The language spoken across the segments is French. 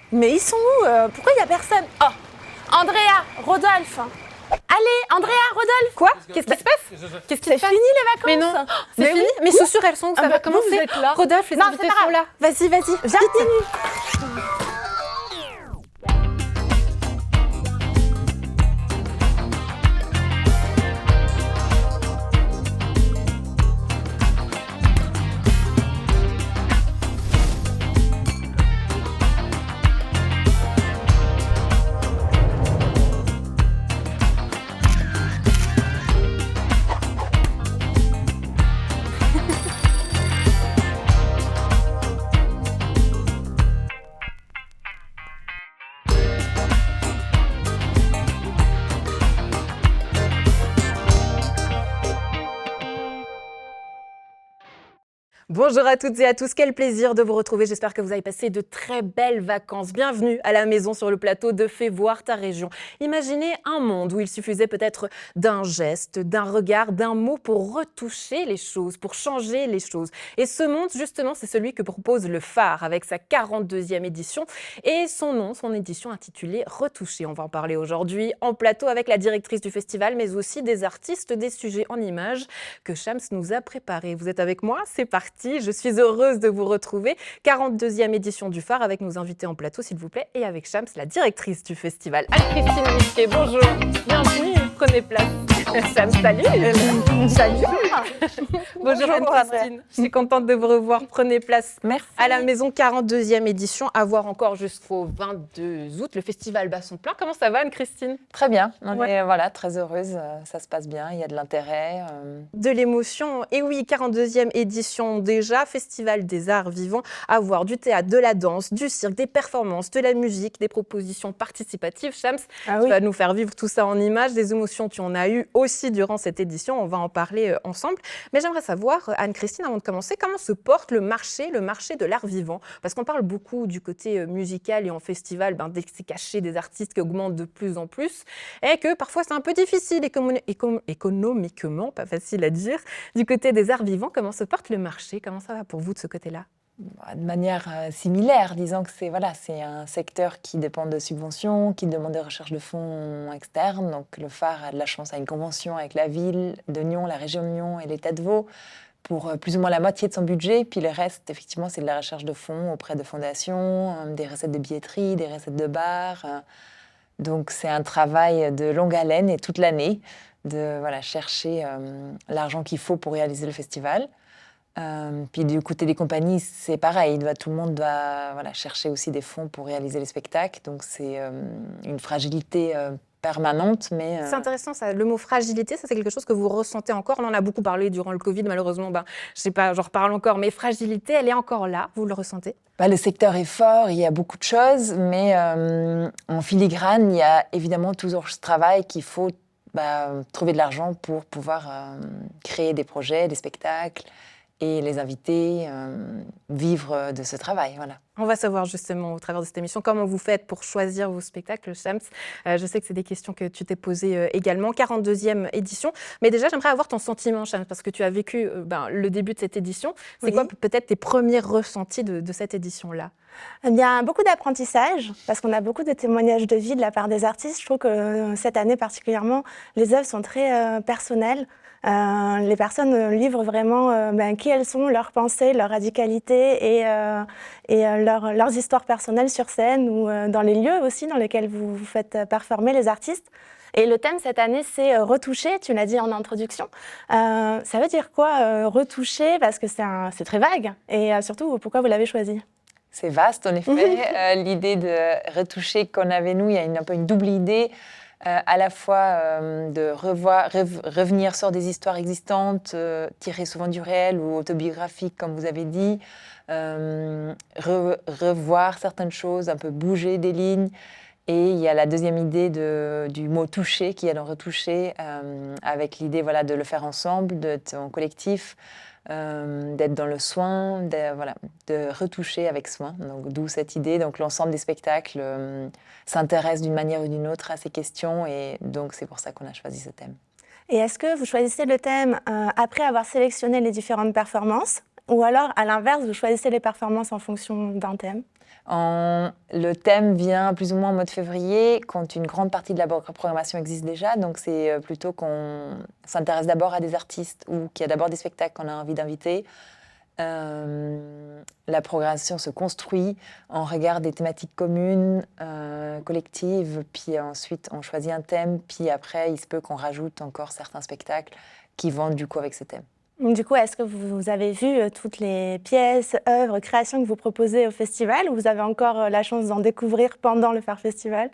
Mais ils sont où Pourquoi il n'y a personne? Oh, Andrea, Rodolphe. Allez, Andrea, Rodolphe. Quoi? Qu'est-ce qui se passe? Qu'est-ce qui se passe? C'est fini les vacances? Mais non, Oh, c'est mais fini. oui. Mes chaussures, elles sont où? Ça va commencer. Vous êtes là. Rodolphe, les Non, invités c'est pas sont grave. là. Vas-y, viens, continue. Bonjour à toutes et à tous, quel plaisir de vous retrouver, j'espère que vous avez passé de très belles vacances. Bienvenue à la maison sur le plateau de Fais voir ta région. Imaginez un monde où il suffisait peut-être d'un geste, d'un regard, d'un mot pour retoucher les choses, pour changer les choses. Et ce monde, justement, c'est celui que propose le Phare avec sa 42e édition et son édition intitulée Retoucher. On va en parler aujourd'hui en plateau avec la directrice du festival, mais aussi des artistes, des sujets en images que Shams nous a préparés. Vous êtes avec moi? C'est parti. Je suis heureuse de vous retrouver. 42e édition du Phare avec nos invités en plateau, s'il vous plaît, et avec Shams, la directrice du festival. Anne-Christine Misquet, bonjour. Bienvenue, prenez place. Shams, salut. Salut. Bonjour Anne-Christine. Je suis contente de vous revoir. Prenez place. Merci. À la maison, 42e édition, à voir encore jusqu'au 22 août. Le festival bat son plein. Comment ça va Anne-Christine? Très bien, on est très heureuse, ça se passe bien, il y a de l'intérêt. De l'émotion, et oui, 42e édition déjà, Festival des Arts Vivants, à voir du théâtre, de la danse, du cirque, des performances, de la musique, des propositions participatives. Shams, tu vas nous faire vivre tout ça en images, des émotions tu en as eues aussi durant cette édition, on va en parler ensemble. Mais j'aimerais savoir, Anne-Christine, avant de commencer, comment se porte le marché de l'art vivant? Parce qu'on parle beaucoup du côté musical et en festival, dès que c'est caché, des artistes qui augmentent de plus en plus, et que parfois c'est un peu difficile économiquement, pas facile à dire. Du côté des arts vivants, comment se porte le marché? Comment ça va pour vous de ce côté-là? De manière similaire, disons que c'est un secteur qui dépend de subventions, qui demande des recherches de fonds externes. Donc le Phare a de la chance à une convention avec la ville de Nyon, la région de Nyon et l'État de Vaud pour plus ou moins la moitié de son budget. Puis le reste, effectivement, c'est de la recherche de fonds auprès de fondations, des recettes de billetterie, des recettes de bar. Donc c'est un travail de longue haleine et toute l'année de chercher l'argent qu'il faut pour réaliser le festival. Puis du côté des compagnies, c'est pareil. Tout le monde doit chercher aussi des fonds pour réaliser les spectacles. Donc c'est une fragilité permanente. Mais, C'est intéressant, ça. Le mot fragilité, ça c'est quelque chose que vous ressentez encore. On en a beaucoup parlé durant le Covid, malheureusement. Je sais pas, j'en reparle encore. Mais fragilité, elle est encore là. Vous le ressentez? Le secteur est fort, il y a beaucoup de choses. Mais en filigrane, il y a évidemment toujours ce travail qu'il faut trouver de l'argent pour pouvoir créer des projets, des spectacles et les inviter, vivre de ce travail. Voilà. On va savoir justement au travers de cette émission comment vous faites pour choisir vos spectacles, Shams. Je sais que c'est des questions que tu t'es posées également. 42e édition. Mais déjà, j'aimerais avoir ton sentiment, Shams, parce que tu as vécu le début de cette édition. C'est quoi peut-être tes premiers ressentis de cette édition-là? Eh bien, beaucoup d'apprentissage, parce qu'on a beaucoup de témoignages de vie de la part des artistes. Je trouve que cette année particulièrement, les œuvres sont très personnelles. Les personnes livrent vraiment qui elles sont, leurs pensées, leur radicalité et leurs histoires personnelles sur scène ou dans les lieux aussi dans lesquels vous faites performer les artistes. Et le thème cette année, c'est retoucher, tu l'as dit en introduction. Ça veut dire quoi, retoucher? Parce que c'est très vague. Et surtout, pourquoi vous l'avez choisi? C'est vaste, en effet. L'idée de retoucher qu'on avait, nous, il y a un peu une double idée. À la fois de revenir sur des histoires existantes, tirées souvent du réel ou autobiographiques, comme vous avez dit, revoir certaines choses, un peu bouger des lignes. Et il y a la deuxième idée du mot « toucher » qui est dans « retoucher », avec l'idée de le faire ensemble, d'être en collectif, d'être dans le soin, de retoucher avec soin. Donc, d'où cette idée. Donc, l'ensemble des spectacles s'intéresse d'une manière ou d'une autre à ces questions. Et donc, c'est pour ça qu'on a choisi ce thème. Et est-ce que vous choisissez le thème après avoir sélectionné les différentes performances? Ou alors, à l'inverse, vous choisissez les performances en fonction d'un thème? Le thème vient plus ou moins en mode février, quand une grande partie de la programmation existe déjà. Donc, c'est plutôt qu'on s'intéresse d'abord à des artistes ou qu'il y a d'abord des spectacles qu'on a envie d'inviter. La programmation se construit, on regarde des thématiques communes, collectives, puis ensuite on choisit un thème, puis après il se peut qu'on rajoute encore certains spectacles qui vont du coup avec ce thème. Du coup, est-ce que vous avez vu toutes les pièces, œuvres, créations que vous proposez au festival ou vous avez encore la chance d'en découvrir pendant le Phare Festival?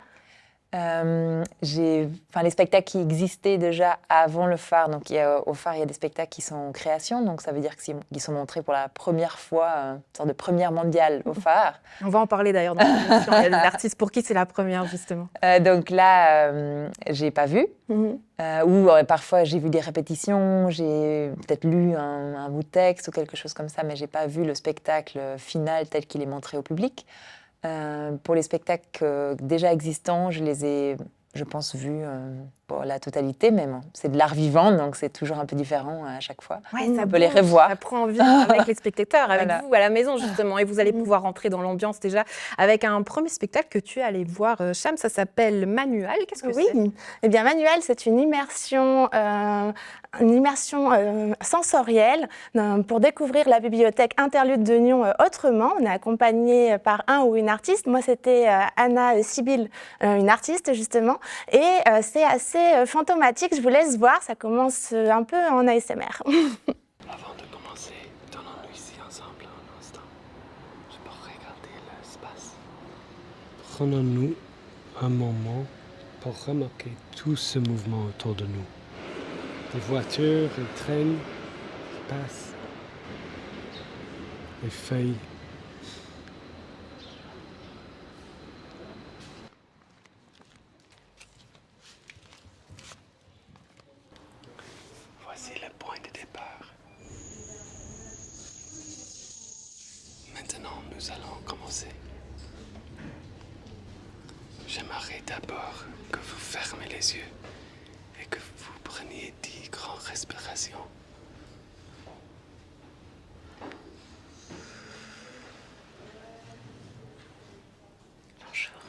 Les spectacles qui existaient déjà avant le Phare, donc au Phare il y a des spectacles qui sont en création, donc ça veut dire qu'ils sont montrés pour la première fois, une sorte de première mondiale au Phare. On va en parler d'ailleurs dans l'émission. Il y a des artistes pour qui c'est la première justement. Donc là, j'ai pas vu. Ou parfois j'ai vu des répétitions, j'ai peut-être lu un bout de texte ou quelque chose comme ça, mais j'ai pas vu le spectacle final tel qu'il est montré au public. Pour les spectacles déjà existants, je les ai, je pense, vus pour la totalité, mais bon, c'est de l'art vivant, donc c'est toujours un peu différent à chaque fois. Ouais, on peut les revoir. Ça prend vie avec les spectateurs, avec Voilà. vous à la maison justement, et vous allez pouvoir rentrer dans l'ambiance déjà avec un premier spectacle que tu es allé voir, Cham, ça s'appelle Manual. Qu'est-ce que c'est? Oui, eh bien Manual, c'est une immersion sensorielle pour découvrir la bibliothèque Interlude de Nyon autrement. On est accompagné par un ou une artiste. Moi, c'était Anna Sibyl, une artiste justement, et c'est assez fantomatique. Je vous laisse voir, ça commence un peu en ASMR. Avant de commencer, donnons-nous ici ensemble un instant. Je peux regarder l'espace. Prenons-nous un moment pour remarquer tout ce mouvement autour de nous. Des voitures, des trains qui passent, des feuilles. Voici le point de départ. Maintenant, nous allons commencer. J'aimerais d'abord que vous fermez les yeux et que vous preniez 10 grandes respirations. Bonjour.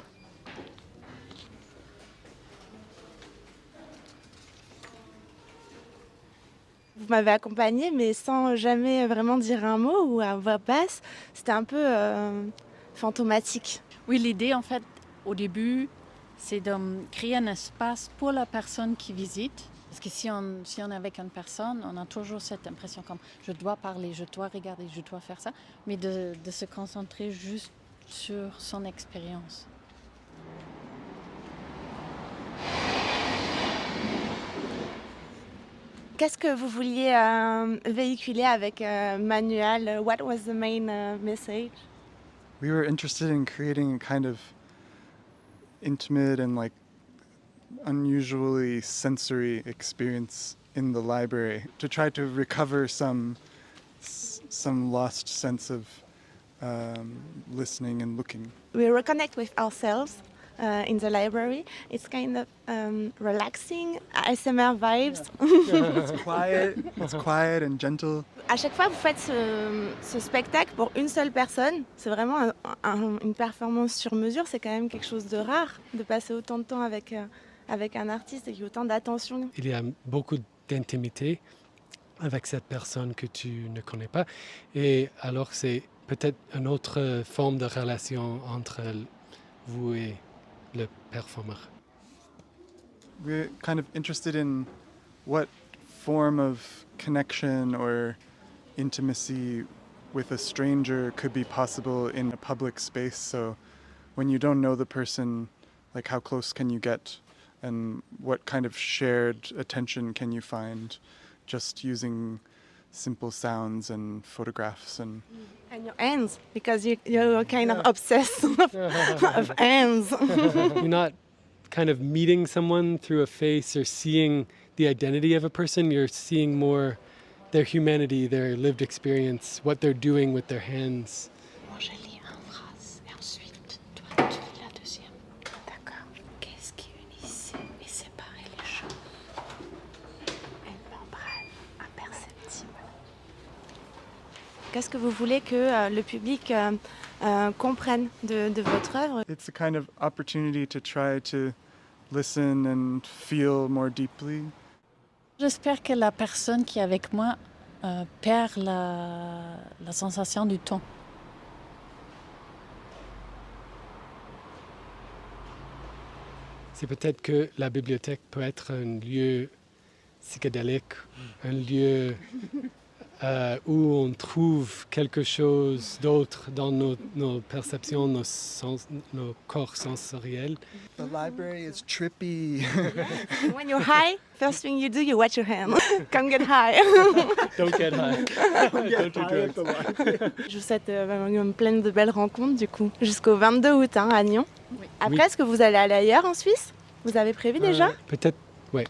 Vous m'avez accompagnée, mais sans jamais vraiment dire un mot ou à voix basse. C'était un peu fantomatique. Oui, l'idée, en fait, au début, c'est de créer un espace pour la personne qui visite. Parce que si on est avec une personne, on a toujours cette impression comme je dois parler, je dois regarder, je dois faire ça, mais de se concentrer juste sur son expérience. Qu'est-ce que vous vouliez véhiculer avec Manual? What was the main message? We were interested in creating a kind of intimate and like unusually sensory experience in the library to try to recover some lost sense of listening and looking. We reconnect with ourselves in the library. It's kind of relaxing, ASMR vibes. It's quiet and gentle. À chaque fois, vous faites ce spectacle pour une seule personne. C'est vraiment une performance sur mesure. C'est quand même quelque chose de rare de passer autant de temps avec un artiste et qu'il y ait autant d'attention. Il y a beaucoup d'intimité avec cette personne que tu ne connais pas. Et alors, c'est peut-être une autre forme de relation entre vous et le performeur. We're kind of interested in what form of connection or intimacy with a stranger could be possible in a public space. So when you don't know the person, like how close can you get and what kind of shared attention can you find just using simple sounds and photographs and your hands, because you're kind of obsessed of hands. You're not kind of meeting someone through a face or seeing the identity of a person. You're seeing more their humanity, their lived experience, what they're doing with their hands. Moi, je lis une phrase et ensuite, toi, tu lis la deuxième. D'accord. Qu'est-ce qui unissait et séparait les choses? Une membrane imperceptible. Qu'est-ce que vous voulez que le public comprennent de votre œuvre. It's a kind of opportunity to try to listen and feel more deeply. J'espère que la personne qui est avec moi perd la sensation du temps. C'est peut-être que la bibliothèque peut être un lieu psychédélique, un lieu où on trouve quelque chose d'autre dans nos perceptions, nos corps sensoriels. The library is trippy. When you're high, first thing you do, you watch your hand. Come get high. Don't get high. Don't do drugs. Je vous souhaite plein de belles rencontres du coup, jusqu'au 22 août à Nyon. Oui. Après, Oui. est-ce que vous allez aller ailleurs en Suisse? Vous avez prévu déjà? Peut-être, oui.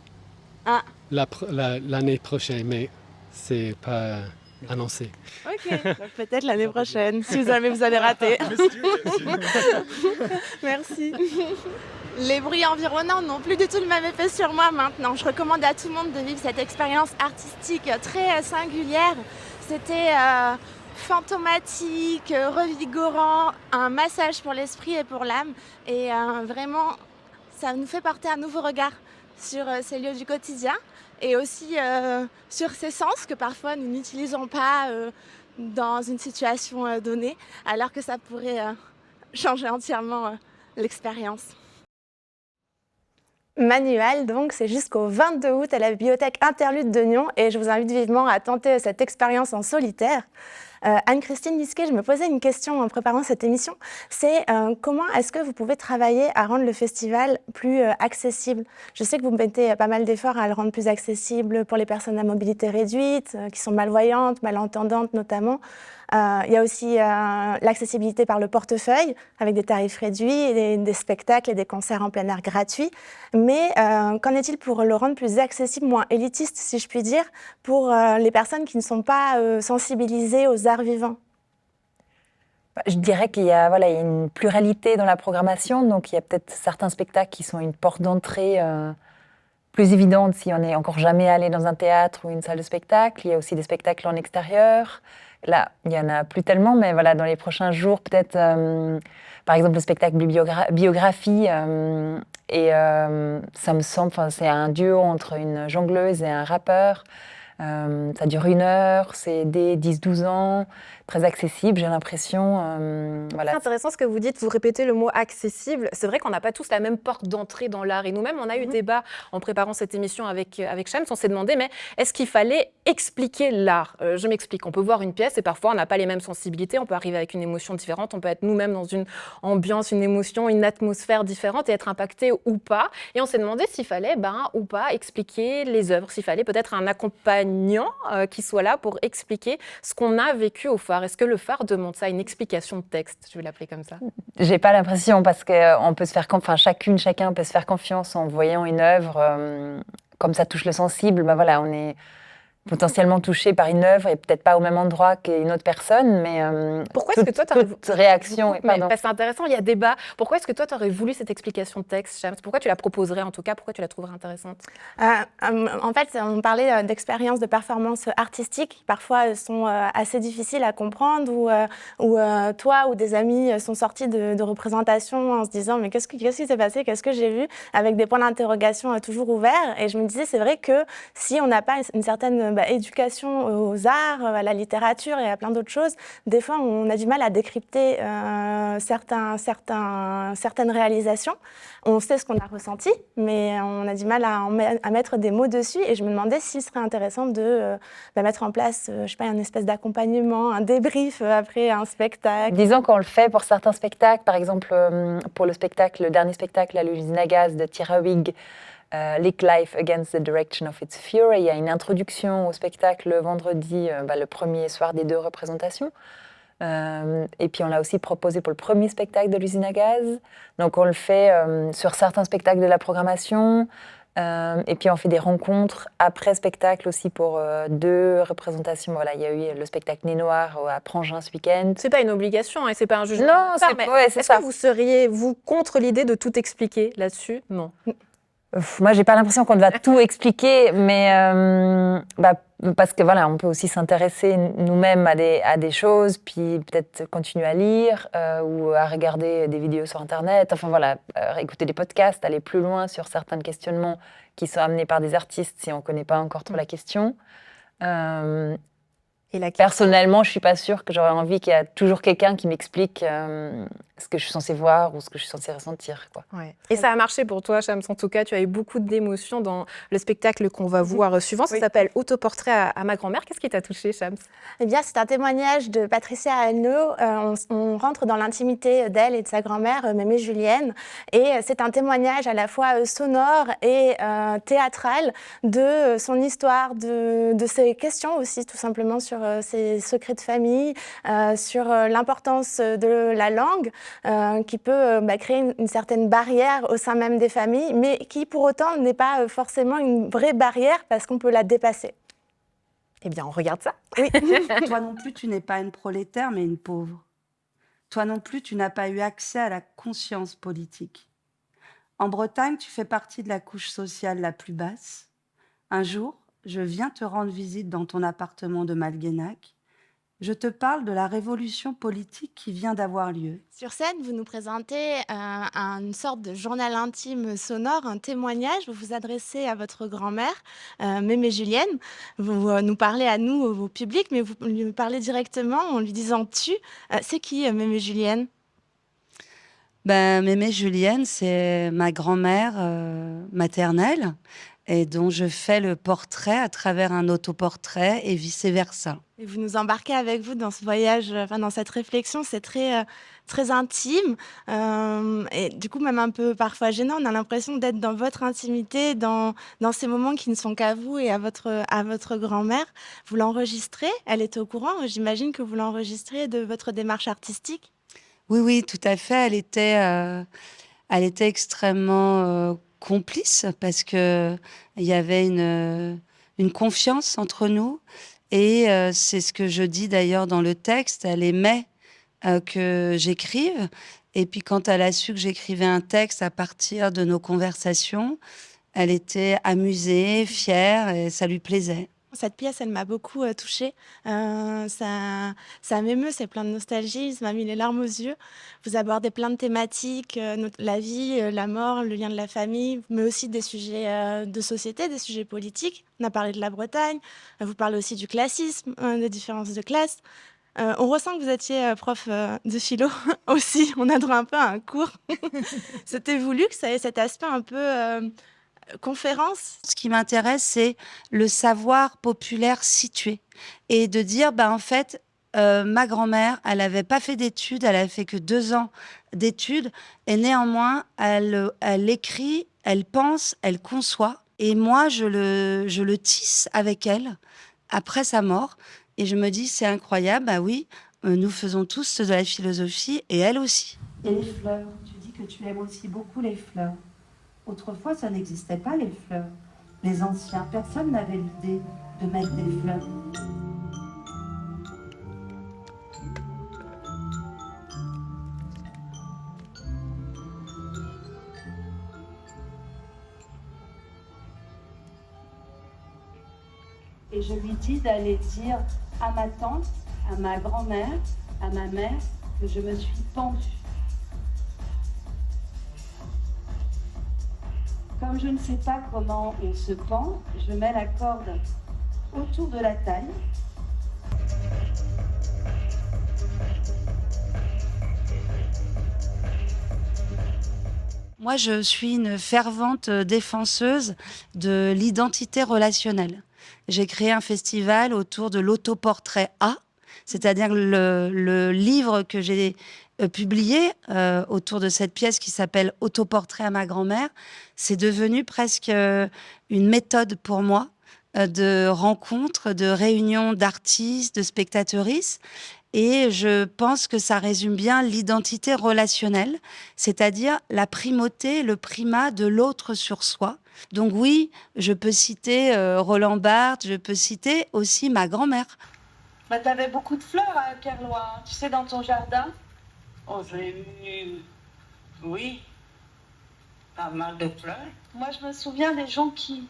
Ah. L'année prochaine, mais c'est pas annoncé. Ok, donc peut-être l'année prochaine, si jamais vous allez rater. Merci. Les bruits environnants n'ont plus du tout le même effet sur moi maintenant. Je recommande à tout le monde de vivre cette expérience artistique très singulière. C'était fantomatique, revigorant, un massage pour l'esprit et pour l'âme. Et vraiment, ça nous fait porter un nouveau regard sur ces lieux du quotidien et aussi sur ces sens que parfois nous n'utilisons pas dans une situation donnée, alors que ça pourrait changer entièrement l'expérience. Manual, donc, c'est jusqu'au 22 août à la Bibliothèque Interlude de Nyon et je vous invite vivement à tenter cette expérience en solitaire. Anne-Christine Lisquet, je me posais une question en préparant cette émission, c'est comment est-ce que vous pouvez travailler à rendre le festival plus accessible? Je sais que vous mettez pas mal d'efforts à le rendre plus accessible pour les personnes à mobilité réduite, qui sont malvoyantes, malentendantes notamment. Il y a aussi l'accessibilité par le portefeuille, avec des tarifs réduits, et des spectacles et des concerts en plein air gratuits. Mais qu'en est-il pour le rendre plus accessible, moins élitiste, si je puis dire, pour les personnes qui ne sont pas sensibilisées aux arts vivants? Je dirais qu'il y a, voilà, il y a une pluralité dans la programmation, donc il y a peut-être certains spectacles qui sont une porte d'entrée plus évidente si on n'est encore jamais allé dans un théâtre ou une salle de spectacle. Il y a aussi des spectacles en extérieur. Là, il n'y en a plus tellement, mais voilà, dans les prochains jours, peut-être, par exemple, le spectacle Biographie, ça me semble, c'est un duo entre une jongleuse et un rappeur. Ça dure 1 heure, c'est dès 10-12 ans, très accessible, j'ai l'impression. Voilà. C'est intéressant ce que vous dites, vous répétez le mot accessible. C'est vrai qu'on n'a pas tous la même porte d'entrée dans l'art. Et nous-mêmes, on a eu débat en préparant cette émission avec Shams. On s'est demandé, mais est-ce qu'il fallait expliquer l'art? Je m'explique. On peut voir une pièce et parfois on n'a pas les mêmes sensibilités. On peut arriver avec une émotion différente. On peut être nous-mêmes dans une ambiance, une émotion, une atmosphère différente et être impacté ou pas. Et on s'est demandé s'il fallait ou pas expliquer les œuvres, s'il fallait peut-être un accompagnement qui soit là pour expliquer ce qu'on a vécu au phare. Est-ce que le phare demande ça, une explication de texte? Je vais l'appeler comme ça. J'ai pas l'impression parce que on peut se faire, chacun peut se faire confiance en voyant une œuvre. Comme ça touche le sensible, voilà, on est potentiellement touché par une œuvre et peut-être pas au même endroit qu'une autre personne, mais pourquoi est-ce que toi, toute réaction... c'est intéressant, il y a débat. Pourquoi est-ce que toi, tu aurais voulu cette explication de texte, Shams? Pourquoi tu la proposerais en tout cas? Pourquoi tu la trouverais intéressante? En fait, on parlait d'expériences de performance artistique qui parfois sont assez difficiles à comprendre ou toi ou des amis sont sortis de représentations en se disant mais qu'est-ce qui s'est passé? Qu'est-ce que j'ai vu? Avec des points d'interrogation toujours ouverts. Et je me disais, c'est vrai que si on n'a pas une certaine éducation aux arts, à la littérature et à plein d'autres choses, des fois on a du mal à décrypter certaines réalisations. On sait ce qu'on a ressenti, mais on a du mal à mettre des mots dessus. Et je me demandais s'il serait intéressant de mettre en place, je sais pas, une espèce d'accompagnement, un débrief après un spectacle. Disons qu'on le fait pour certains spectacles, par exemple pour le dernier spectacle à l'usine à gaz de Tira Wig, Lick Life Against the Direction of Its Fury. Il y a une introduction au spectacle le vendredi, le premier soir des 2 représentations. Et puis on l'a aussi proposé pour le premier spectacle de l'usine à gaz. Donc on le fait sur certains spectacles de la programmation. Et puis on fait des rencontres après spectacle aussi pour 2 représentations. Voilà, il y a eu le spectacle Nez Noir à Prangin ce week-end. C'est pas une obligation et c'est pas un jugement. Non, c'est mais ouais, c'est est-ce ça. que vous seriez contre l'idée de tout expliquer là-dessus? Non. Moi, j'ai pas l'impression qu'on va tout expliquer, mais parce que voilà, on peut aussi s'intéresser nous-mêmes à des choses, puis peut-être continuer à lire ou à regarder des vidéos sur Internet. Enfin voilà, écouter des podcasts, aller plus loin sur certains questionnements qui sont amenés par des artistes si on connaît pas encore trop la question. Et la Personnellement, je suis pas sûre que j'aurais envie qu'il y ait toujours quelqu'un qui m'explique ce que je suis censée voir ou ce que je suis censée ressentir, quoi. Ouais. Et ça a marché pour toi, Shams, en tout cas, tu as eu beaucoup d'émotions dans le spectacle qu'on va voir suivant. Ça s'appelle Autoportrait à ma grand-mère. Qu'est-ce qui t'a touché, Shams? Eh bien, c'est un témoignage de Patricia Hanno. On rentre dans l'intimité d'elle et de sa grand-mère, Mémé Julienne. Et c'est un témoignage à la fois sonore et théâtral de son histoire, de ses questions aussi, tout simplement, sur ses secrets de famille, sur l'importance de la langue, qui peut créer une certaine barrière au sein même des familles, mais qui, pour autant, n'est pas forcément une vraie barrière parce qu'on peut la dépasser. Eh bien, on regarde ça. Oui. Toi non plus, tu n'es pas une prolétaire, mais une pauvre. Toi non plus, tu n'as pas eu accès à la conscience politique. En Bretagne, tu fais partie de la couche sociale la plus basse. Un jour, je viens te rendre visite dans ton appartement de Malguenac. Je te parle de la révolution politique qui vient d'avoir lieu. Sur scène, vous nous présentez une sorte de journal intime sonore, un témoignage. Vous vous adressez à votre grand-mère, Mémé Julienne. Vous nous parlez à nous, au public, mais vous lui parlez directement en lui disant « tu ». C'est qui, Mémé Julienne? Mémé Julienne, c'est ma grand-mère maternelle et dont je fais le portrait à travers un autoportrait et vice-versa. Et vous nous embarquez avec vous dans ce voyage, dans cette réflexion, c'est très, très intime et du coup même un peu parfois gênant. On a l'impression d'être dans votre intimité, dans ces moments qui ne sont qu'à vous et à votre grand-mère. Vous l'enregistrez, elle est au courant, j'imagine que vous l'enregistrez de votre démarche artistique? Oui, tout à fait. Elle était extrêmement complice parce que il y avait une confiance entre nous. Et c'est ce que je dis d'ailleurs dans le texte. Elle aimait que j'écrive. Et puis quand elle a su que j'écrivais un texte à partir de nos conversations, elle était amusée, fière et ça lui plaisait. Cette pièce, elle m'a beaucoup touchée. Ça m'émeut, c'est plein de nostalgie, ça m'a mis les larmes aux yeux. Vous abordez plein de thématiques, la vie, la mort, le lien de la famille, mais aussi des sujets de société, des sujets politiques. On a parlé de la Bretagne, vous parlez aussi du classisme, des différences de classe. On ressent que vous étiez prof de philo aussi, on a droit un peu à un cours. C'était voulu que ça ait cet aspect un peu... conférence. Ce qui m'intéresse, c'est le savoir populaire situé. Et de dire, en fait, ma grand-mère, elle n'avait pas fait d'études, elle avait fait que 2 ans d'études. Et néanmoins, elle écrit, elle pense, elle conçoit. Et moi, je le tisse avec elle après sa mort. Et je me dis, c'est incroyable, oui, nous faisons tous de la philosophie et elle aussi. Et les fleurs, tu dis que tu aimes aussi beaucoup les fleurs. Autrefois, ça n'existait pas, les fleurs. Les anciens, personne n'avait l'idée de mettre des fleurs. Et je lui dis d'aller dire à ma tante, à ma grand-mère, à ma mère, que je me suis pendue. Comme je ne sais pas comment on se pend, je mets la corde autour de la taille. Moi, je suis une fervente défenseuse de l'identité relationnelle. J'ai créé un festival autour de l'autoportrait A, c'est-à-dire le livre que j'ai publié autour de cette pièce qui s'appelle Autoportrait à ma grand-mère. C'est devenu presque une méthode pour moi de rencontres, de réunions d'artistes, de spectateuristes. Et je pense que ça résume bien l'identité relationnelle, c'est-à-dire la primauté, le primat de l'autre sur soi. Donc oui, je peux citer Roland Barthes, je peux citer aussi ma grand-mère. T'avais beaucoup de fleurs à Kerlois, tu sais, dans ton jardin? Oh, j'ai eu... Oui. Pas mal de fleurs. Moi, je me souviens des gens qui...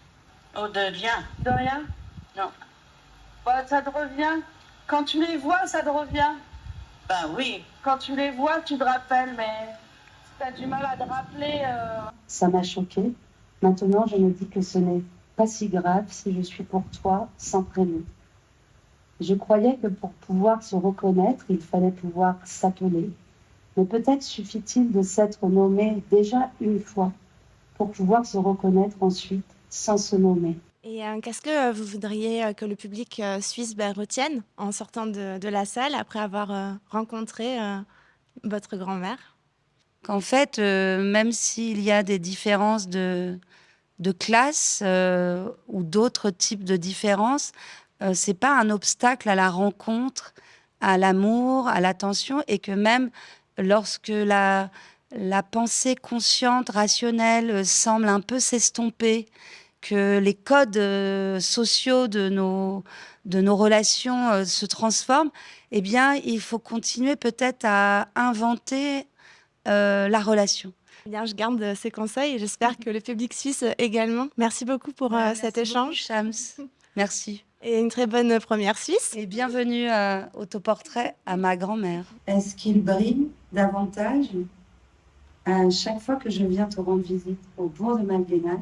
Oh, de rien. De rien? Non. Bah, ça te revient. Quand tu les vois, ça te revient. Ben oui. Quand tu les vois, tu te rappelles, mais si t'as du mal à te rappeler... Ça m'a choquée. Maintenant, je me dis que ce n'est pas si grave si je suis pour toi sans prénom. Je croyais que pour pouvoir se reconnaître, il fallait pouvoir s'appeler. Mais peut-être suffit-il de s'être nommé déjà une fois pour pouvoir se reconnaître ensuite sans se nommer. Et qu'est-ce que vous voudriez que le public suisse retienne en sortant de la salle après avoir rencontré votre grand-mère? Qu'en fait, même s'il y a des différences de classe ou d'autres types de différences, c'est pas un obstacle à la rencontre, à l'amour, à l'attention, et que même lorsque la pensée consciente, rationnelle semble un peu s'estomper, que les codes sociaux de nos relations se transforment, eh bien, il faut continuer peut-être à inventer la relation. Bien, je garde ces conseils et j'espère que le public suisse également. Merci beaucoup pour cet échange. Shams. Merci. Et une très bonne première Suisse. Et bienvenue à Autoportrait à ma grand-mère. Est-ce qu'il brille davantage à chaque fois que je viens te rendre visite au bourg de Malvenac?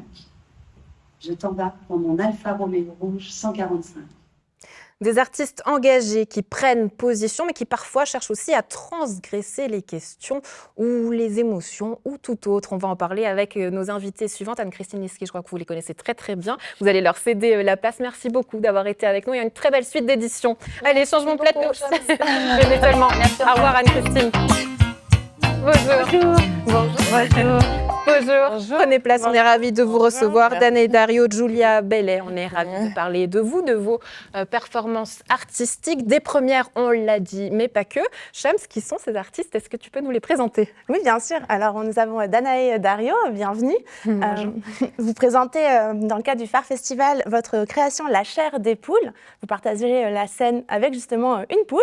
Je t'embarque dans mon Alfa Romeo rouge 145. Des artistes engagés qui prennent position, mais qui parfois cherchent aussi à transgresser les questions ou les émotions ou tout autre. On va en parler avec nos invités suivantes. Anne-Christine Liski, je crois que vous les connaissez très très bien. Vous allez leur céder la place. Merci beaucoup d'avoir été avec nous. Il y a une très belle suite d'éditions. Allez, changement de plateau. Venez seulement. Au revoir Anne-Christine. Bonjour. Bonjour. Bonjour. Prenez place, on est ravis de vous recevoir. Danae Dario, Julia Bellet, on est ravis de parler de vous, de vos performances artistiques. Des premières, on l'a dit, mais pas que. Shams, qui sont ces artistes? Est-ce que tu peux nous les présenter? Oui, bien sûr. Alors, nous avons Danae Dario, bienvenue. Vous présentez, dans le cadre du Phare Festival, votre création La chair des poules. Vous partagez la scène avec justement une poule.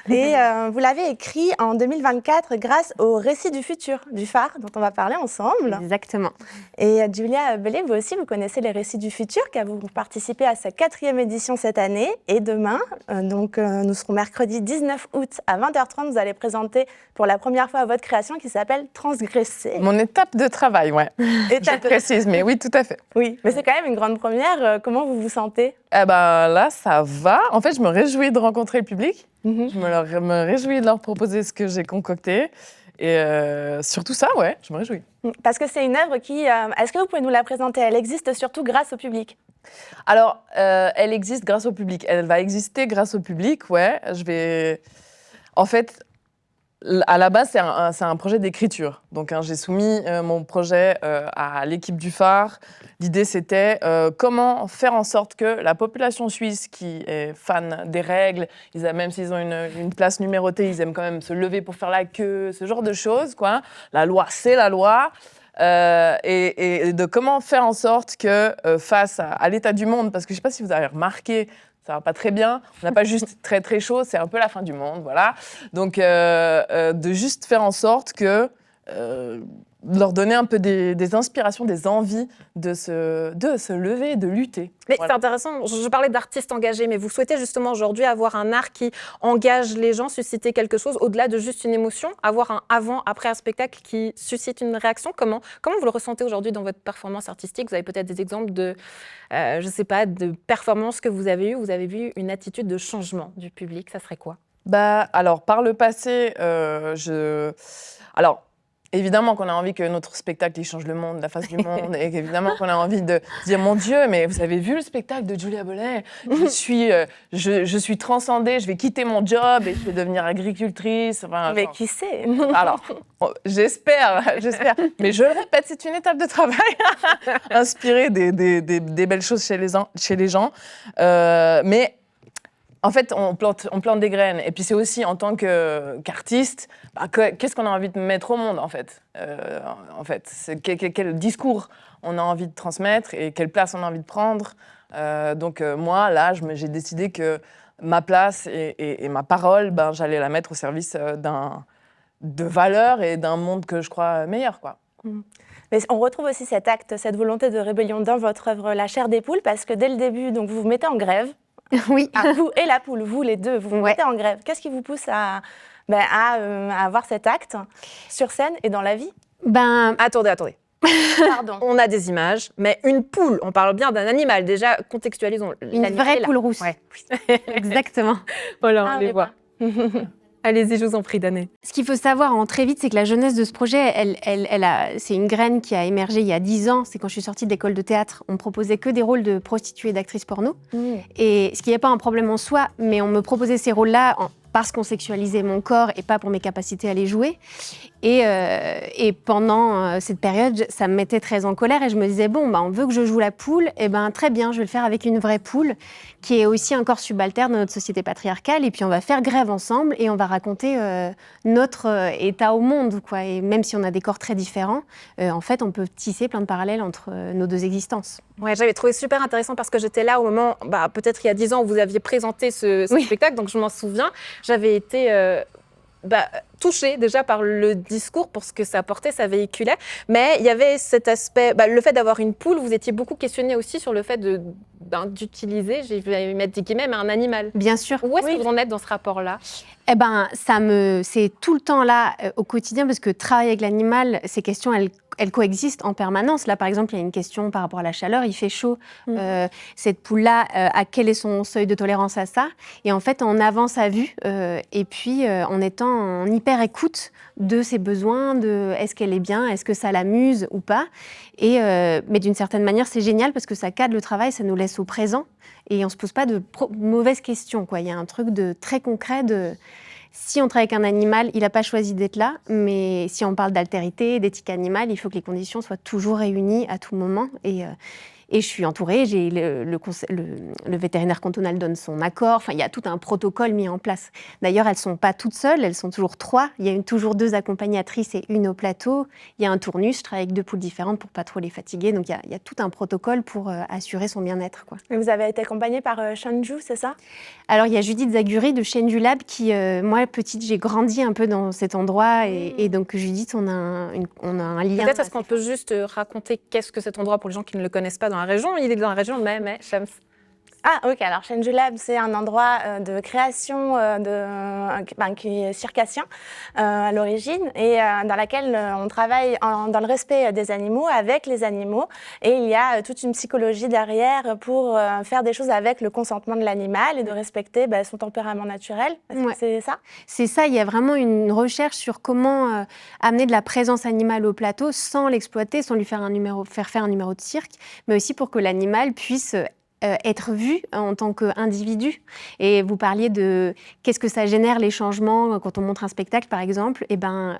Et vous l'avez écrit en 2024 grâce au Récit du futur du Phare, dont on va parler ensemble. Exactement. Et Julia Bellet, vous aussi, vous connaissez les Récits du futur, car vous participez à sa 4e édition cette année. Et demain, nous serons mercredi 19 août à 20h30, vous allez présenter pour la première fois votre création qui s'appelle Transgresser. Mon étape de travail, ouais. Je précise, mais oui, tout à fait. Oui, mais c'est quand même une grande première. Comment vous vous sentez? Eh ben, là, ça va. En fait, je me réjouis de rencontrer le public. Je me réjouis de leur proposer ce que j'ai concocté. Et surtout ça, ouais, je me réjouis. Parce que c'est une œuvre qui... Est-ce que vous pouvez nous la présenter? Elle existe surtout grâce au public. Alors, elle existe grâce au public. Elle va exister grâce au public, ouais. En fait, à la base, c'est un projet d'écriture. Donc, j'ai soumis mon projet à l'équipe du Phare. L'idée, c'était comment faire en sorte que la population suisse qui est fan des règles, même s'ils ont une place numérotée, ils aiment quand même se lever pour faire la queue, ce genre de choses, quoi. La loi, c'est la loi. Et de comment faire en sorte que face à l'état du monde, parce que je ne sais pas si vous avez remarqué, ça va pas très bien, on n'a pas juste très très chaud, c'est un peu la fin du monde, voilà. Donc de juste faire en sorte que leur donner un peu des inspirations, des envies de se lever, de lutter. Mais voilà. c'est intéressant, je parlais d'artistes engagés, mais vous souhaitez justement aujourd'hui avoir un art qui engage les gens, susciter quelque chose au-delà de juste une émotion, avoir un avant-après un spectacle qui suscite une réaction. Comment vous le ressentez aujourd'hui dans votre performance artistique? Vous avez peut-être des exemples de, je sais pas, de performances que vous avez eues, vous avez vu une attitude de changement du public, ça serait quoi? Alors, par le passé, évidemment qu'on a envie que notre spectacle il change le monde, la face du monde, et évidemment qu'on a envie de dire mon Dieu, mais vous avez vu le spectacle de Julia Bellet? Je suis transcendée, je vais quitter mon job et je vais devenir agricultrice. Enfin, mais qui sait? Alors, j'espère. Mais je le répète, c'est une étape de travail. Inspirer des belles choses chez les gens. Mais en fait, on plante des graines. Et puis c'est aussi, en tant qu'artiste, qu'est-ce qu'on a envie de mettre au monde, en fait. C'est quel discours on a envie de transmettre et quelle place on a envie de prendre. Moi, là, j'ai décidé que ma place et ma parole, j'allais la mettre au service de valeurs et d'un monde que je crois meilleur, quoi. Mais on retrouve aussi cet acte, cette volonté de rébellion dans votre œuvre La chair des poules, parce que dès le début, donc, vous vous mettez en grève. Oui. Vous et la poule, vous les deux, vous vous mettez en grève. Qu'est-ce qui vous pousse à avoir cet acte sur scène et dans la vie? Attendez. Pardon. On a des images, mais une poule, on parle bien d'un animal. Déjà, contextualisons. Une vraie poule rousse. Ouais. Exactement. Voilà, on les voit. Allez-y, je vous en prie, Danae. Ce qu'il faut savoir en très vite, c'est que la jeunesse de ce projet, c'est une graine qui a émergé il y a 10 ans. C'est quand je suis sortie d'école de théâtre. On proposait que des rôles de prostituées et d'actrices porno. Et ce qui n'est pas un problème en soi, mais on me proposait ces rôles-là parce qu'on sexualisait mon corps et pas pour mes capacités à les jouer. Et pendant cette période, ça me mettait très en colère et je me disais, on veut que je joue la poule, et très bien, je vais le faire avec une vraie poule qui est aussi un corps subalterne dans notre société patriarcale, et puis on va faire grève ensemble et on va raconter notre état au monde, quoi. Et même si on a des corps très différents, en fait, on peut tisser plein de parallèles entre nos deux existences. Ouais, j'avais trouvé super intéressant parce que j'étais là au moment, peut-être il y a 10 ans, où vous aviez présenté ce spectacle, donc je m'en souviens. J'avais été touchée déjà par le discours, pour ce que ça apportait, ça véhiculait. Mais il y avait cet aspect, le fait d'avoir une poule, vous étiez beaucoup questionné aussi sur le fait d'utiliser, je vais mettre des guillemets, mais un animal. Bien sûr. Où est-ce que vous en êtes dans ce rapport-là? C'est tout le temps là au quotidien, parce que travailler avec l'animal, ces questions, elles coexistent en permanence. Là, par exemple, il y a une question par rapport à la chaleur. Il fait chaud. Cette poule-là, à quel est son seuil de tolérance à ça? Et en fait, on avance à vue. Et puis, en étant en hyper écoute de ses besoins, de est-ce qu'elle est bien, est-ce que ça l'amuse ou pas. Mais d'une certaine manière, c'est génial parce que ça cadre le travail, ça nous laisse au présent. Et on ne se pose pas de mauvaises questions, quoi. Il y a un truc de très concret de... Si on travaille avec un animal, il n'a pas choisi d'être là, mais si on parle d'altérité, d'éthique animale, il faut que les conditions soient toujours réunies à tout moment. Et je suis entourée, le vétérinaire cantonal donne son accord, il y a tout un protocole mis en place. D'ailleurs, elles ne sont pas toutes seules, elles sont toujours 3. Il y a toujours 2 accompagnatrices et une au plateau. Il y a un tournus, je travaille avec 2 poules différentes pour ne pas trop les fatiguer. Donc il y a tout un protocole pour assurer son bien-être, quoi. Et vous avez été accompagnée par Shanju, c'est ça? Alors il y a Judith Zaguri de Shenju Lab qui, moi petite, j'ai grandi un peu dans cet endroit et donc Judith, on a un lien. Peut-être est-ce qu'on peut juste raconter qu'est-ce que cet endroit pour les gens qui ne le connaissent pas dans la région? Il est dans la région, mais Shams. Ah, ok. Alors, Shenju Lab, c'est un endroit de création qui est circassien à l'origine et dans laquelle on travaille dans le respect des animaux, avec les animaux. Et il y a toute une psychologie derrière pour faire des choses avec le consentement de l'animal et de respecter son tempérament naturel. Est-ce que c'est ça? C'est ça. Il y a vraiment une recherche sur comment amener de la présence animale au plateau sans l'exploiter, sans lui faire faire un numéro de cirque, mais aussi pour que l'animal puisse être vu en tant qu'individu. Et vous parliez de qu'est-ce que ça génère, les changements, quand on montre un spectacle, par exemple.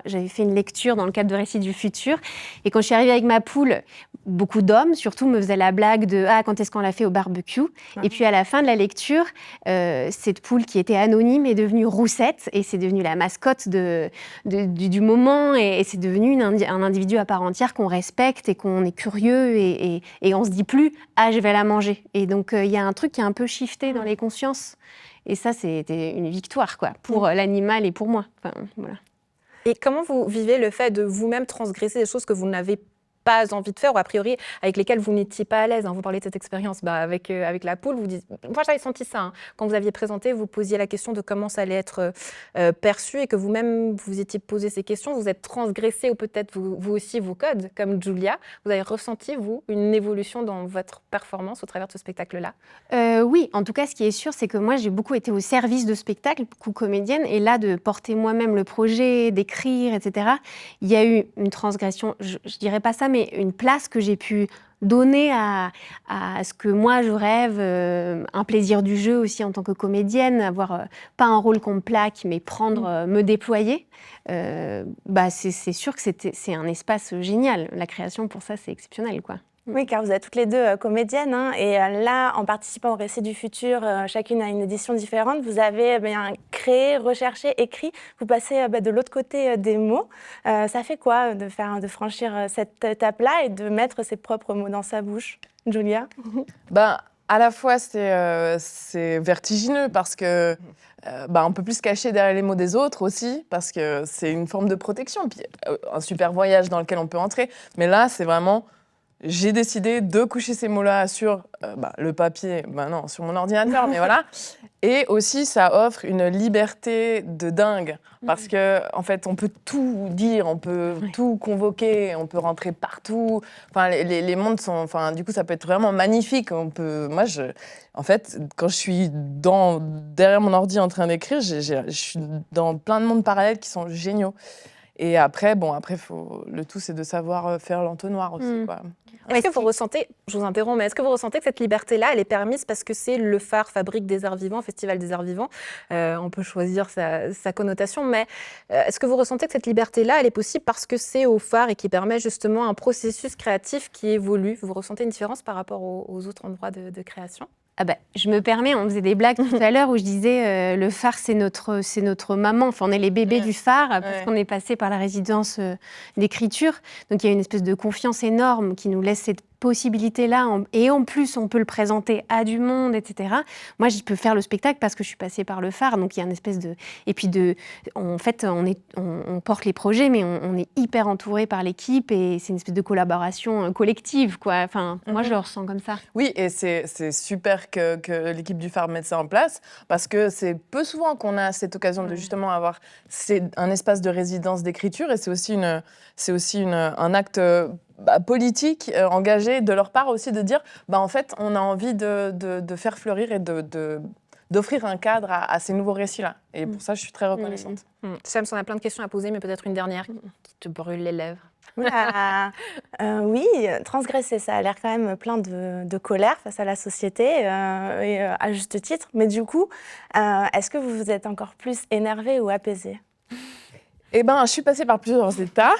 J'avais fait une lecture dans le cadre de Récits du futur. Et quand je suis arrivée avec ma poule, beaucoup d'hommes, surtout, me faisaient la blague de « Ah, quand est-ce qu'on l'a fait au barbecue ?» Et puis, à la fin de la lecture, cette poule qui était anonyme est devenue Roussette. Et c'est devenu la mascotte du moment. Et c'est devenu un individu à part entière qu'on respecte et qu'on est curieux. Et on se dit plus « Ah, je vais la manger ». Et donc, il y a un truc qui a un peu shifté dans les consciences. Et ça, c'était une victoire, quoi, pour l'animal et pour moi. Voilà. Et comment vous vivez le fait de vous-même transgresser des choses que vous n'avez pas envie de faire ou a priori avec lesquelles vous n'étiez pas à l'aise, Vous parlez de cette expérience avec la poule. Moi, j'avais senti ça. Quand vous aviez présenté, vous posiez la question de comment ça allait être perçu et que vous-même, vous étiez posé ces questions. Vous êtes transgressé ou peut-être vous aussi vos codes, comme Julia. Vous avez ressenti, vous, une évolution dans votre performance au travers de ce spectacle-là? Oui, en tout cas, ce qui est sûr, c'est que moi, j'ai beaucoup été au service de spectacle, beaucoup comédienne. Et là, de porter moi-même le projet, d'écrire, etc., il y a eu une transgression, je dirais pas ça, mais une place que j'ai pu donner à ce que moi je rêve, un plaisir du jeu aussi en tant que comédienne, avoir pas un rôle qu'on me plaque, mais me déployer. C'est sûr que c'est un espace génial. La création, pour ça, c'est exceptionnel, quoi. Oui, car vous êtes toutes les 2 comédiennes. Et là, en participant au Récit du futur, chacune à une édition différente, vous avez créé, recherché, écrit. Vous passez de l'autre côté des mots. Ça fait quoi de franchir cette étape-là et de mettre ses propres mots dans sa bouche, Julia? à la fois, c'est vertigineux parce que on peut plus se cacher derrière les mots des autres aussi, parce que c'est une forme de protection. Puis un super voyage dans lequel on peut entrer. Mais là, c'est vraiment... J'ai décidé de coucher ces mots-là sur le papier, non, sur mon ordinateur, mais voilà. Et aussi, ça offre une liberté de dingue, parce que en fait, on peut tout dire, on peut tout convoquer, on peut rentrer partout. Enfin, les mondes sont, enfin, du coup, ça peut être vraiment magnifique. En fait, quand je suis derrière mon ordi en train d'écrire, je suis dans plein de mondes parallèles qui sont géniaux. Et après, le tout, c'est de savoir faire l'entonnoir aussi, quoi. Est-ce que vous ressentez, je vous interromps, mais est-ce que vous ressentez que cette liberté-là, elle est permise parce que c'est le phare, Fabrique des Arts Vivants, Festival des Arts Vivants, on peut choisir sa connotation, mais est-ce que vous ressentez que cette liberté-là, elle est possible parce que c'est au phare et qui permet justement un processus créatif qui évolue? Vous ressentez une différence par rapport aux autres endroits de création? Je me permets, on faisait des blagues tout à l'heure où je disais le phare, c'est notre maman. Enfin, on est les bébés du phare parce qu'on est passé par la résidence d'écriture. Donc, il y a une espèce de confiance énorme qui nous laisse cette possibilité-là. Et en plus, on peut le présenter à du monde, etc. Moi, je peux faire le spectacle parce que je suis passée par le phare. Donc, il y a une espèce de... Et puis, en fait, on porte les projets, mais on est hyper entouré par l'équipe et c'est une espèce de collaboration collective, quoi. Enfin, moi, je le ressens comme ça. Oui, et c'est super que l'équipe du phare mette ça en place, parce que c'est peu souvent qu'on a cette occasion de justement avoir un espace de résidence d'écriture, et c'est aussi un acte politique engagé de leur part aussi, de dire en fait on a envie de faire fleurir et d'offrir un cadre à ces nouveaux récits-là. Et pour ça, je suis très reconnaissante. Sam, on a plein de questions à poser, mais peut-être une dernière qui te brûle les lèvres. Oui, transgresser, ça a l'air quand même plein de colère face à la société, et à juste titre. Mais du coup, est-ce que vous vous êtes encore plus énervé ou apaisé? Je suis passée par plusieurs états.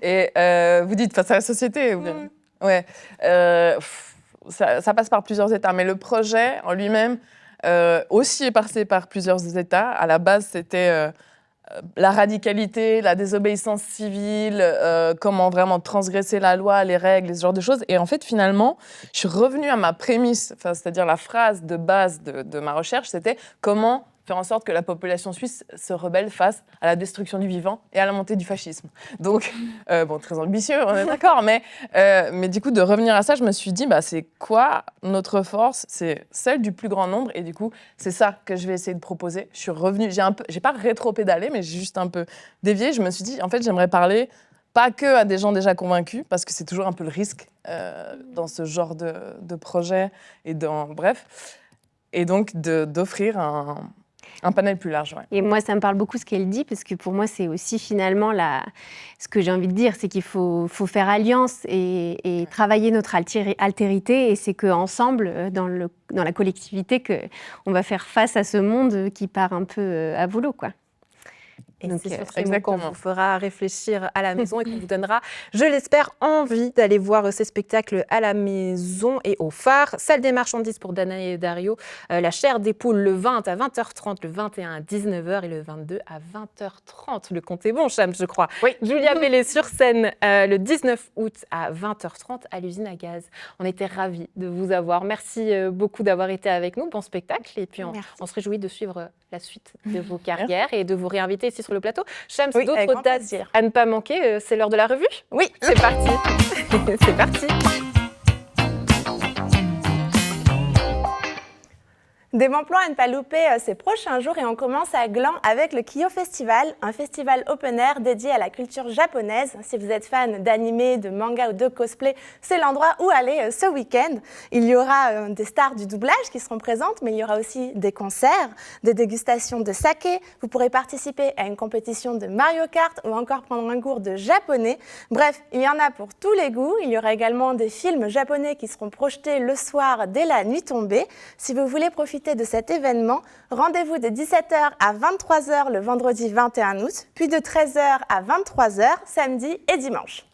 Et vous dites face à la société Ouais. Ça passe par plusieurs états. Mais le projet en lui-même aussi est passé par plusieurs états. À la base, c'était la radicalité, la désobéissance civile, comment vraiment transgresser la loi, les règles, ce genre de choses. Et en fait, finalement, je suis revenue à ma prémisse, c'est-à-dire la phrase de base de ma recherche, c'était comment faire en sorte que la population suisse se rebelle face à la destruction du vivant et à la montée du fascisme. Donc, très ambitieux, on est d'accord, mais du coup, de revenir à ça, je me suis dit, c'est quoi notre force? C'est celle du plus grand nombre, et du coup, c'est ça que je vais essayer de proposer. Je suis revenue, j'ai pas rétro-pédalé, mais j'ai juste un peu dévié. Je me suis dit, en fait, j'aimerais parler pas que à des gens déjà convaincus, parce que c'est toujours un peu le risque dans ce genre de projet, et et donc d'offrir un panel plus large. Ouais. Et moi, ça me parle beaucoup ce qu'elle dit, parce que pour moi, c'est aussi finalement ce que j'ai envie de dire, c'est qu'il faut faire alliance et travailler notre altérité, et c'est qu'ensemble, dans la collectivité, qu'on va faire face à ce monde qui part un peu à volo, quoi. Et donc, c'est sur ces mots qu'on vous fera réfléchir à la maison et qu'on vous donnera, je l'espère, envie d'aller voir ces spectacles à la maison et au phare. Salle des marchandises pour Danae et Dario. La chair des poules le 20 à 20h30, le 21 à 19h et le 22 à 20h30. Le compte est bon, Cham, je crois. Oui. Julia Bellé sur scène le 19 août à 20h30 à l'usine à gaz. On était ravis de vous avoir. Merci beaucoup d'avoir été avec nous. Bon spectacle. Et puis, on se réjouit de suivre la suite de vos carrières et de vous réinviter ici sur le plateau. Cham, d'autres dates à ne pas manquer. C'est l'heure de la revue? Oui, c'est parti. C'est parti. Des bons plans à ne pas louper ces prochains jours, et on commence à Gland avec le Kyo Festival, un festival open air dédié à la culture japonaise. Si vous êtes fan d'anime, de manga ou de cosplay, c'est l'endroit où aller ce week-end. Il y aura des stars du doublage qui seront présentes, mais il y aura aussi des concerts, des dégustations de saké. Vous pourrez participer à une compétition de Mario Kart ou encore prendre un cours de japonais. Bref, il y en a pour tous les goûts. Il y aura également des films japonais qui seront projetés le soir dès la nuit tombée. Si vous voulez profiter de cet événement, rendez-vous de 17h à 23h le vendredi 21 août, puis de 13h à 23h samedi et dimanche.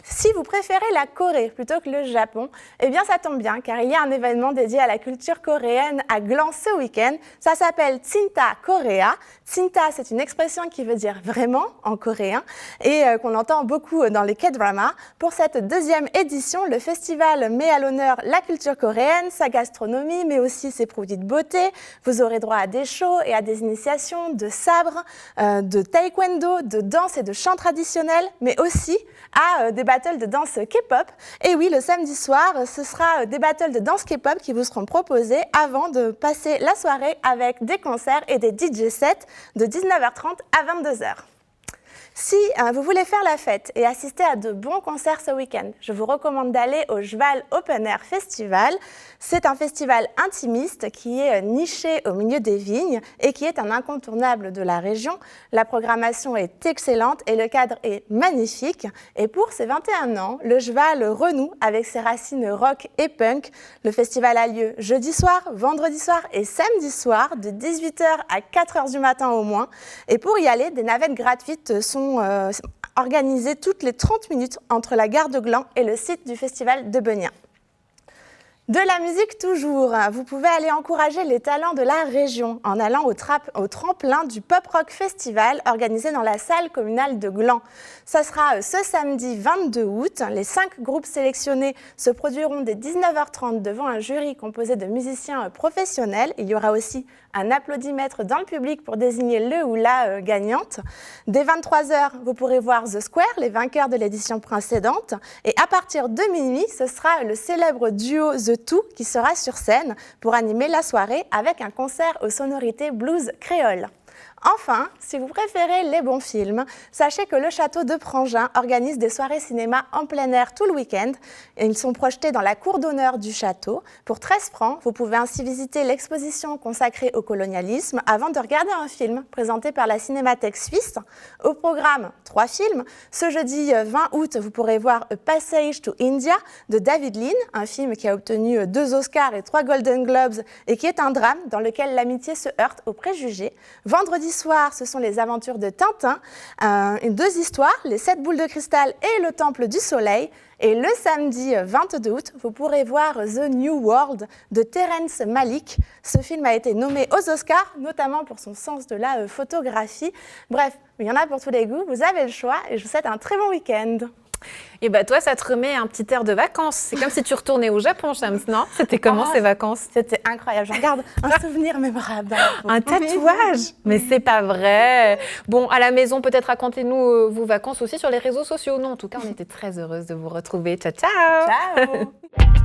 Si vous préférez la Corée plutôt que le Japon, eh bien ça tombe bien car il y a un événement dédié à la culture coréenne à Gland ce week-end. Ça s'appelle Tsinta Korea. Tsinta, c'est une expression qui veut dire vraiment en coréen et qu'on entend beaucoup dans les K-dramas. Pour cette 2e édition, le festival met à l'honneur la culture coréenne, sa gastronomie, mais aussi ses produits de beauté. Vous aurez droit à des shows et à des initiations de sabre, de taekwondo, de danse et de chant traditionnels, mais aussi à des battles de danse K-pop. Et oui, le samedi soir, ce sera des battles de danse K-pop qui vous seront proposés avant de passer la soirée avec des concerts et des DJ sets de 19h30 à 22h. Si vous voulez faire la fête et assister à de bons concerts ce week-end, je vous recommande d'aller au Jval Open Air Festival. C'est un festival intimiste qui est niché au milieu des vignes et qui est un incontournable de la région. La programmation est excellente et le cadre est magnifique. Et pour ses 21 ans, le Jval renoue avec ses racines rock et punk. Le festival a lieu jeudi soir, vendredi soir et samedi soir de 18h à 4h du matin au moins. Et pour y aller, des navettes gratuites sont organisées toutes les 30 minutes entre la gare de Gland et le site du festival de Beugnin. De la musique toujours, vous pouvez aller encourager les talents de la région en allant au tremplin du Pop Rock Festival organisé dans la salle communale de Gland. Ça sera ce samedi 22 août. Les 5 groupes sélectionnés se produiront dès 19h30 devant un jury composé de musiciens professionnels. Il y aura aussi un applaudimètre dans le public pour désigner le ou la gagnante. Dès 23h, vous pourrez voir The Square, les vainqueurs de l'édition précédente. Et à partir de minuit, ce sera le célèbre duo The Two qui sera sur scène pour animer la soirée avec un concert aux sonorités blues créoles. Enfin, si vous préférez les bons films, sachez que le château de Prangin organise des soirées cinéma en plein air tout le week-end. Ils sont projetés dans la cour d'honneur du château. Pour 13 francs, vous pouvez ainsi visiter l'exposition consacrée au colonialisme avant de regarder un film présenté par la Cinémathèque suisse. Au programme, 3 films. Ce jeudi 20 août, vous pourrez voir A Passage to India de David Lean, un film qui a obtenu 2 Oscars et 3 Golden Globes et qui est un drame dans lequel l'amitié se heurte aux préjugés. Vendredi soir, ce sont les aventures de Tintin, 2 histoires, les 7 boules de cristal et le temple du soleil. Et le samedi 22 août, vous pourrez voir The New World de Terrence Malick. Ce film a été nommé aux Oscars, notamment pour son sens de la photographie. Bref, il y en a pour tous les goûts, vous avez le choix et je vous souhaite un très bon week-end. Et bah toi, ça te remet un petit air de vacances. C'est comme si tu retournais au Japon, Shams, non? C'était comment ces vacances? C'était incroyable. Je regarde un souvenir mémorable dans la peau. Un tatouage? Mais c'est pas vrai. Bon, à la maison, peut-être racontez-nous vos vacances aussi sur les réseaux sociaux. Non, en tout cas, on était très heureuse de vous retrouver. Ciao, ciao. Ciao.